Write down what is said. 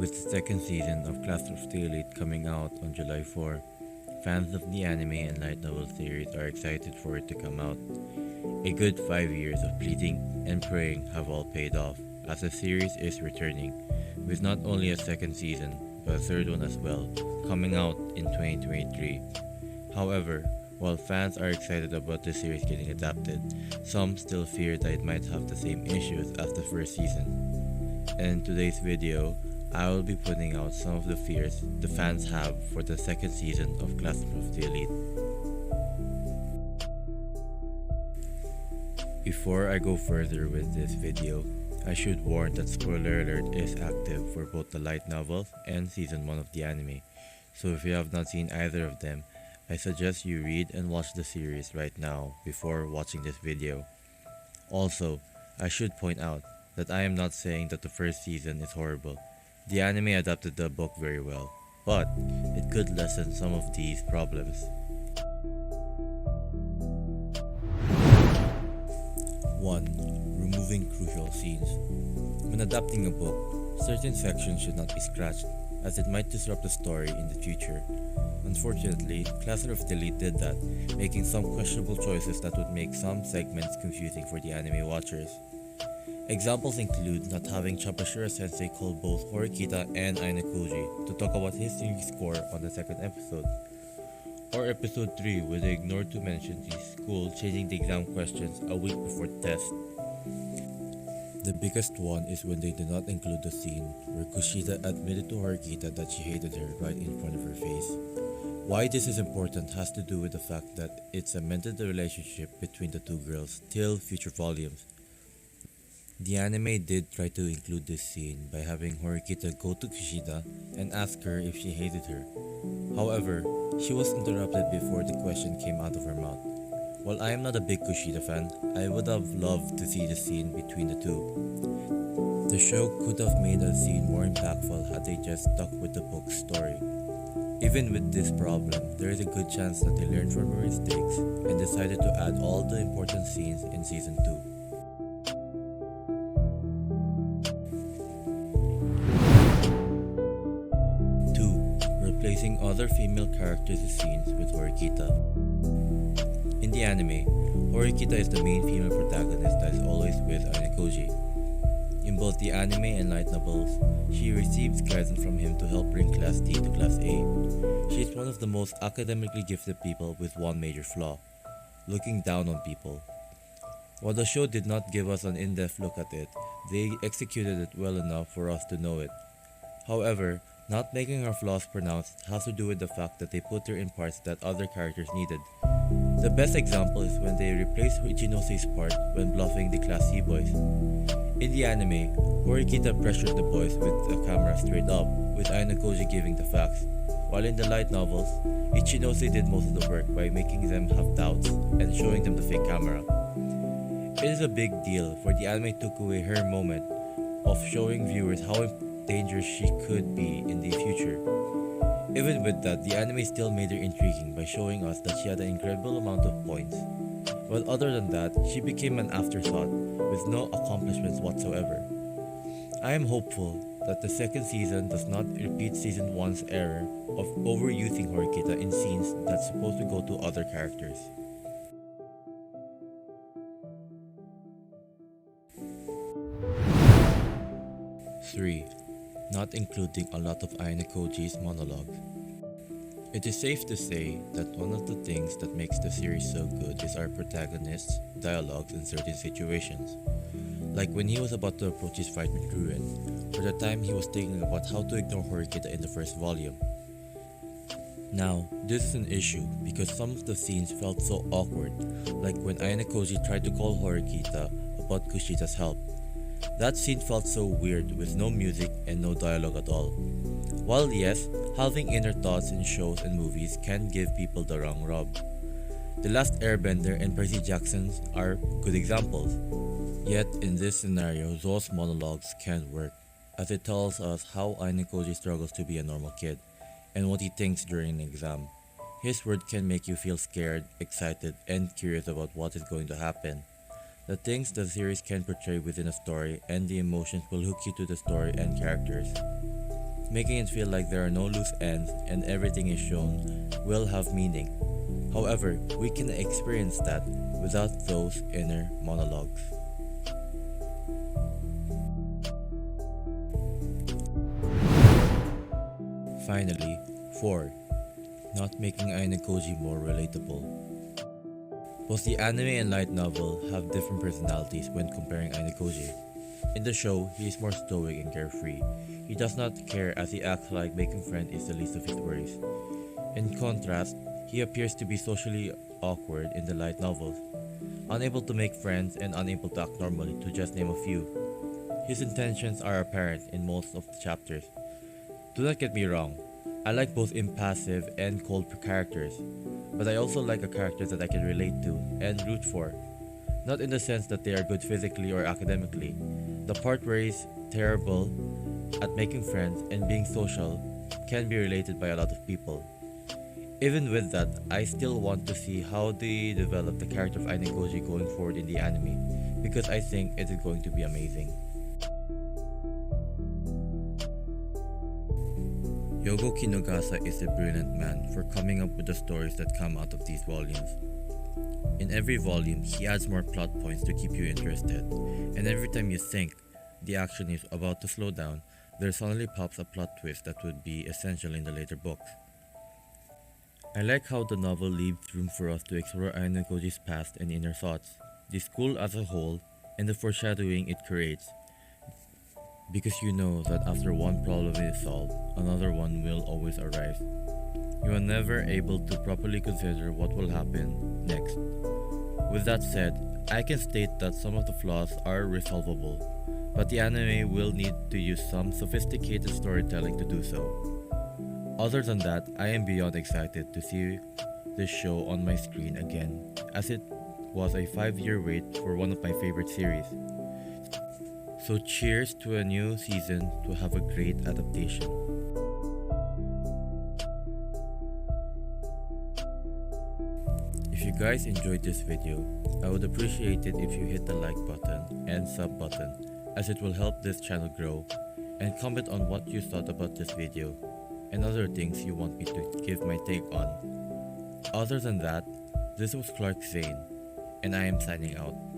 With the second season of Class of the Elite coming out on July 4, fans of the anime and light novel series are excited for it to come out. A good 5 years of pleading and praying have all paid off, as the series is returning, with not only a second season, but a third one as well, coming out in 2023. However, while fans are excited about the series getting adapted, some still fear that it might have the same issues as the first season. And in today's video, I will be putting out some of the fears the fans have for the second season of Class of the Elite. Before I go further with this video, I should warn that spoiler alert is active for both the light novel and season 1 of the anime, so if you have not seen either of them, I suggest you read and watch the series right now before watching this video. Also, I should point out that I am not saying that the first season is horrible. The anime adapted the book very well, but it could lessen some of these problems. 1. Removing crucial scenes. When adapting a book, certain sections should not be scratched, as it might disrupt the story in the future. Unfortunately, Class of the Elite did that, making some questionable choices that would make some segments confusing for the anime watchers. Examples include not having Chapashura Sensei call both Horikita and Aina Koji to talk about his series score on the second episode, or episode 3 where they ignored to mention the school changing the exam questions a week before the test. The biggest one is when they did not include the scene where Kushida admitted to Horikita that she hated her right in front of her face. Why this is important has to do with the fact that it cemented the relationship between the two girls till future volumes. The anime did try to include this scene by having Horikita go to Kushida and ask her if she hated her. However, she was interrupted before the question came out of her mouth. While I am not a big Kushida fan, I would have loved to see the scene between the two. The show could have made the scene more impactful had they just stuck with the book's story. Even with this problem, there is a good chance that they learned from their mistakes and decided to add all the important scenes in Season 2. 2. Replacing other female characters' scenes with Horikita. In the anime, Horikita is the main female protagonist that is always with Aina Koji. In both the anime and light novels, she receives guidance from him to help bring Class D to Class A. She is one of the most academically gifted people with one major flaw: looking down on people. While the show did not give us an in-depth look at it, they executed it well enough for us to know it. However, not making her flaws pronounced has to do with the fact that they put her in parts that other characters needed. The best example is when they replaced Ichinose's part when bluffing the Class C boys. In the anime, Horikita pressured the boys with the camera straight up, with Aina Koji giving the facts, while in the light novels, Ichinose did most of the work by making them have doubts and showing them the fake camera. It is a big deal, for the anime took away her moment of showing viewers how dangerous she could be in the future. Even with that, the anime still made her intriguing by showing us that she had an incredible amount of points. Well, other than that, she became an afterthought with no accomplishments whatsoever. I am hopeful that the second season does not repeat season 1's error of overusing Horikita in scenes that's supposed to go to other characters. 3. Not including a lot of Aina Koji's monologue. It is safe to say that one of the things that makes the series so good is our protagonist's dialogues in certain situations. Like when he was about to approach his fight with Ruin, or the time he was thinking about how to ignore Horikita in the first volume. Now, this is an issue because some of the scenes felt so awkward, like when Aina Koji tried to call Horikita about Kushida's help. That scene felt so weird with no music and no dialogue at all. While yes, having inner thoughts in shows and movies can give people the wrong rub. The Last Airbender and Percy Jackson's are good examples. Yet in this scenario, those monologues can't work, as it tells us how Aina Koji struggles to be a normal kid, and what he thinks during an exam. His word can make you feel scared, excited, and curious about what is going to happen. The things the series can portray within a story and the emotions will hook you to the story and characters. making it feel like there are no loose ends and everything is shown will have meaning. However, we can experience that without those inner monologues. Finally, 4. Not making Ainakoji more relatable. Both the anime and light novel have different personalities when comparing Ainakoji. In the show, he is more stoic and carefree. He does not care as he acts like making friends is the least of his worries. In contrast, he appears to be socially awkward in the light novels, unable to make friends and unable to act normally, to just name a few. His intentions are apparent in most of the chapters. Do not get me wrong, I like both impassive and cold characters, but I also like a character that I can relate to and root for. Not in the sense that they are good physically or academically. The part where he's terrible at making friends and being social can be related by a lot of people. Even with that, I still want to see how they develop the character of Ainakoji going forward in the anime, because I think it is going to be amazing. Yogo Kinogasa is a brilliant man for coming up with the stories that come out of these volumes. In every volume, he adds more plot points to keep you interested, and every time you think the action is about to slow down, there suddenly pops a plot twist that would be essential in the later books. I like how the novel leaves room for us to explore Ainakoji's past and inner thoughts, the school as a whole, and the foreshadowing it creates. Because you know that after one problem is solved, another one will always arise. You are never able to properly consider what will happen next. With that said, I can state that some of the flaws are resolvable, but the anime will need to use some sophisticated storytelling to do so. Other than that, I am beyond excited to see this show on my screen again, as it was a 5-year wait for one of my favorite series. So cheers to a new season to have a great adaptation. If you guys enjoyed this video, I would appreciate it if you hit the like button and sub button, as it will help this channel grow, and comment on what you thought about this video and other things you want me to give my take on. Other than that, this was Clark Zane, and I am signing out.